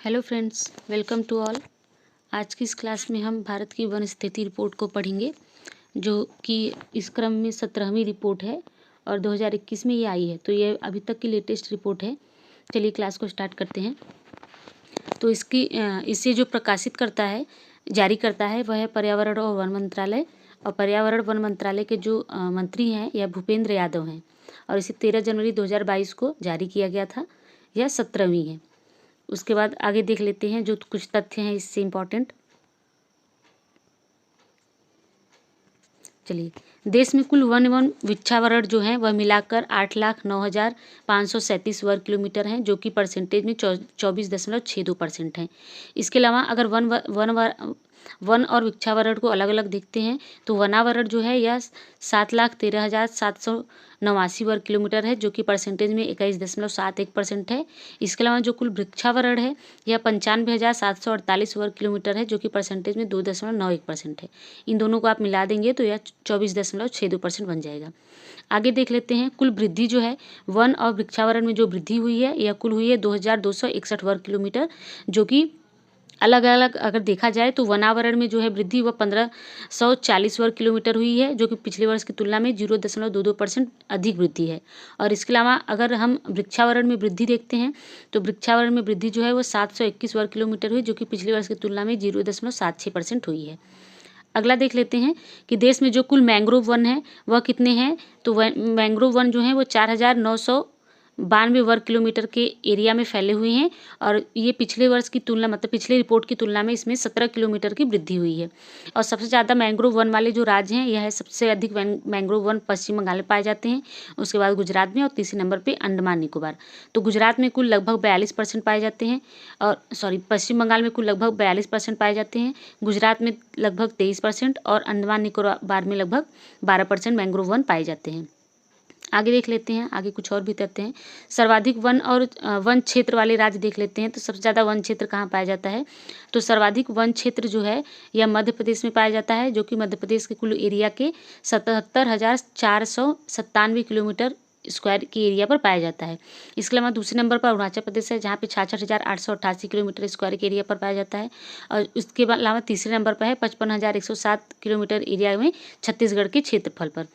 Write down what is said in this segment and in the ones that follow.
Hello friends, welcome to all. आज की इस क्लास में हम भारत की वन स्थिति रिपोर्ट को पढ़ेंगे, जो कि इस क्रम में 17वीं रिपोर्ट है और 2021 में ये आई है। तो ये अभी तक की लेटेस्ट रिपोर्ट है। चलिए क्लास को स्टार्ट करते हैं। तो इसे जो प्रकाशित करता है, जारी करता है, वह है पर्यावरण और वन मंत्रालय। और पर्यावरण वन मंत्रालय के जो मंत्री हैं यह भूपेंद्र यादव हैं और इसे 13 जनवरी 2022 को जारी किया गया था। यह 17वीं है। उसके बाद आगे देख लेते हैं जो कुछ तथ्य हैं इससे इम्पॉर्टेंट। चलिए, देश में कुल वन एवं वृक्षावरण जो है वह मिलाकर 8,09,537 वर्ग किलोमीटर हैं, जो कि परसेंटेज में 24.62% है। इसके अलावा अगर वन और वृक्षावरण को अलग अलग देखते हैं तो वनावरण जो है यह 7,13,789 वर्ग किलोमीटर है, जो कि परसेंटेज में 21.71% है। इसके अलावा जो कुल वृक्षावरण है यह 95,748 वर्ग किलोमीटर है, जो कि परसेंटेज में 2.91% है। इन दोनों को आप मिला देंगे तो यह 24.62% बन जाएगा। आगे देख लेते हैं। कुल वृद्धि जो है वन और वृक्षावरण में जो वृद्धि हुई है यह कुल हुई है 2,261 वर्ग किलोमीटर, जो कि अलग अलग अगर देखा जाए तो वनावरण में जो है वृद्धि वह 1,540 वर्ग किलोमीटर हुई है, जो कि पिछले वर्ष की तुलना में 0.22% अधिक वृद्धि है। और इसके अलावा अगर हम वृक्षावरण में वृद्धि देखते हैं तो वृक्षावरण में वृद्धि जो है वो 721 वर्ग किलोमीटर हुई, जो कि पिछले वर्ष की तुलना में 0.76% हुई है। अगला देख लेते हैं कि देश में जो कुल मैंग्रोव वन है वह कितने हैं। तो मैंग्रोव वन जो है वो 4,992 वर्ग किलोमीटर के एरिया में फैले हुए हैं और ये पिछले वर्ष की तुलना मतलब पिछले रिपोर्ट की तुलना में इसमें 17 किलोमीटर की वृद्धि हुई है। और सबसे ज़्यादा मैंग्रोव वन वाले जो राज्य हैं यह है सबसे अधिक मैंग्रोव वन पश्चिम बंगाल में पाए जाते हैं, उसके बाद गुजरात में और तीसरे नंबर पर अंडमान निकोबार। तो गुजरात में कुल लगभग 42% पाए जाते हैं और पश्चिम बंगाल में कुल लगभग 42% पाए जाते हैं, गुजरात में लगभग 23% और अंडमान निकोबार में लगभग 12% मैंग्रोव वन पाए जाते हैं। आगे देख लेते हैं, आगे कुछ और भी तथ्य हैं। सर्वाधिक वन और वन क्षेत्र वाले राज्य देख लेते हैं। तो सबसे ज़्यादा वन क्षेत्र कहाँ पाया जाता है। तो सर्वाधिक वन क्षेत्र जो है यह मध्य प्रदेश में पाया जाता है, जो कि मध्य प्रदेश के कुल एरिया के 77,497 किलोमीटर स्क्वायर की एरिया पर पाया जाता है। इसके अलावा दूसरे नंबर पर अरुणाचल प्रदेश है, जहाँ पे 66,888 किलोमीटर स्क्वायर के एरिया पर पाया जाता है। और उसके अलावा तीसरे नंबर पर है 55,107 किलोमीटर एरिया में छत्तीसगढ़ के क्षेत्रफल पर।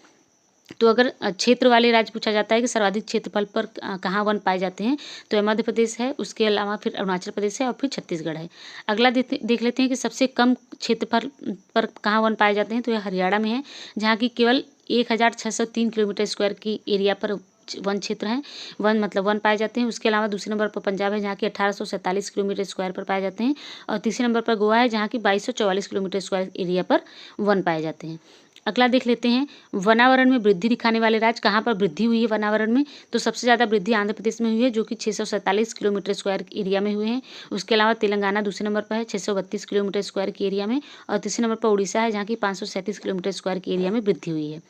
तो अगर क्षेत्र वाले राज्य पूछा जाता है कि सर्वाधिक क्षेत्रफल पर कहाँ वन पाए जाते हैं, तो यह मध्य प्रदेश है, उसके अलावा फिर अरुणाचल प्रदेश है और फिर छत्तीसगढ़ है। अगला देख लेते हैं कि सबसे कम क्षेत्रफल पर कहाँ वन पाए जाते हैं। तो यह हरियाणा में है, जहाँ की केवल 1,603 किलोमीटर स्क्वायर की एरिया पर वन क्षेत्र हैं, वन पाए जाते हैं। उसके अलावा दूसरे नंबर पर पंजाब है, जहाँ की 1,847 किलोमीटर स्क्वायर पर पाए जाते हैं। और तीसरे नंबर पर गोवा है, जहाँ की 2,244 किलोमीटर स्क्वायर एरिया पर वन पाए जाते हैं। अगला देख लेते हैं वनावरण में वृद्धि दिखाने वाले राज्य कहाँ पर वृद्धि हुई है वनावरण में। तो सबसे ज़्यादा वृद्धि आंध्र प्रदेश में हुई है, जो कि 647 किलोमीटर स्क्वायर एरिया में हुए हैं। उसके अलावा तेलंगाना दूसरे नंबर पर है 632 किलोमीटर स्क्वायर के एरिया में। और तीसरे नंबर पर उड़ीसा है, जहाँ की 537 किलोमीटर स्क्वायर के एरिया में वृद्धि हुई है।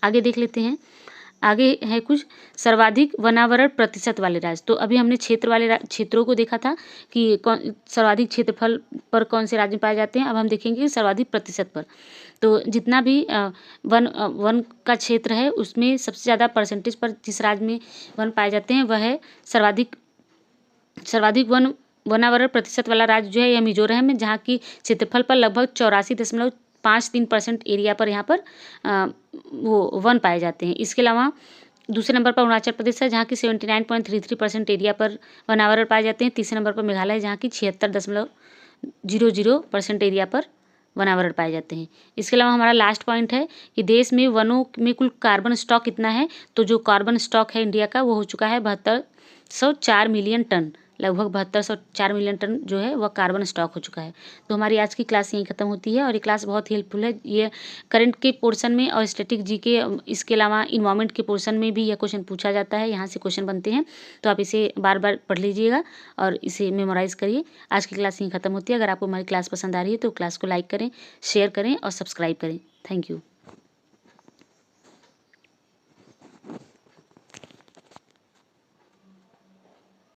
आगे देख लेते हैं, आगे है कुछ सर्वाधिक वनावरण प्रतिशत वाले राज्य। तो अभी हमने क्षेत्रों को देखा था कि सर्वाधिक क्षेत्रफल पर कौन से राज्य पाए जाते हैं। अब हम देखेंगे सर्वाधिक प्रतिशत पर। तो जितना भी वन का क्षेत्र है उसमें सबसे ज़्यादा परसेंटेज पर जिस राज्य में वन पाए जाते हैं वह है सर्वाधिक वनावरण प्रतिशत वाला राज्य जो है यह मिजोरम है, जहाँ की क्षेत्रफल पर लगभग 84.53% एरिया पर यहाँ पर वो वन पाए जाते हैं। इसके अलावा दूसरे नंबर पर अरुणाचल प्रदेश है, जहाँ की 79.33% एरिया पर वनावरण पाए जाते हैं। तीसरे नंबर पर मेघालय है, जहाँ की 76.00% एरिया पर वनावरण पाए जाते हैं। इसके अलावा हमारा लास्ट पॉइंट है कि देश में वनों में कुल कार्बन स्टॉक कितना है। तो जो कार्बन स्टॉक है इंडिया का वो हो चुका है 7204 मिलियन टन, लगभग 7204 मिलियन टन जो है वह कार्बन स्टॉक हो चुका है। तो हमारी आज की क्लास यहीं खत्म होती है और ये क्लास बहुत ही हेल्पफुल है। ये करंट के पोर्शन में और स्टैटिक जी के, इसके अलावा इन्वायरमेंट के पोर्शन में भी यह क्वेश्चन पूछा जाता है, यहाँ से क्वेश्चन बनते हैं। तो आप इसे बार बार पढ़ लीजिएगा और इसे मेमोराइज़ करिए। आज की क्लास यहीं खत्म होती है। अगर आपको हमारी क्लास पसंद आ रही है तो क्लास को लाइक करें, शेयर करें और सब्सक्राइब करें। Thank you.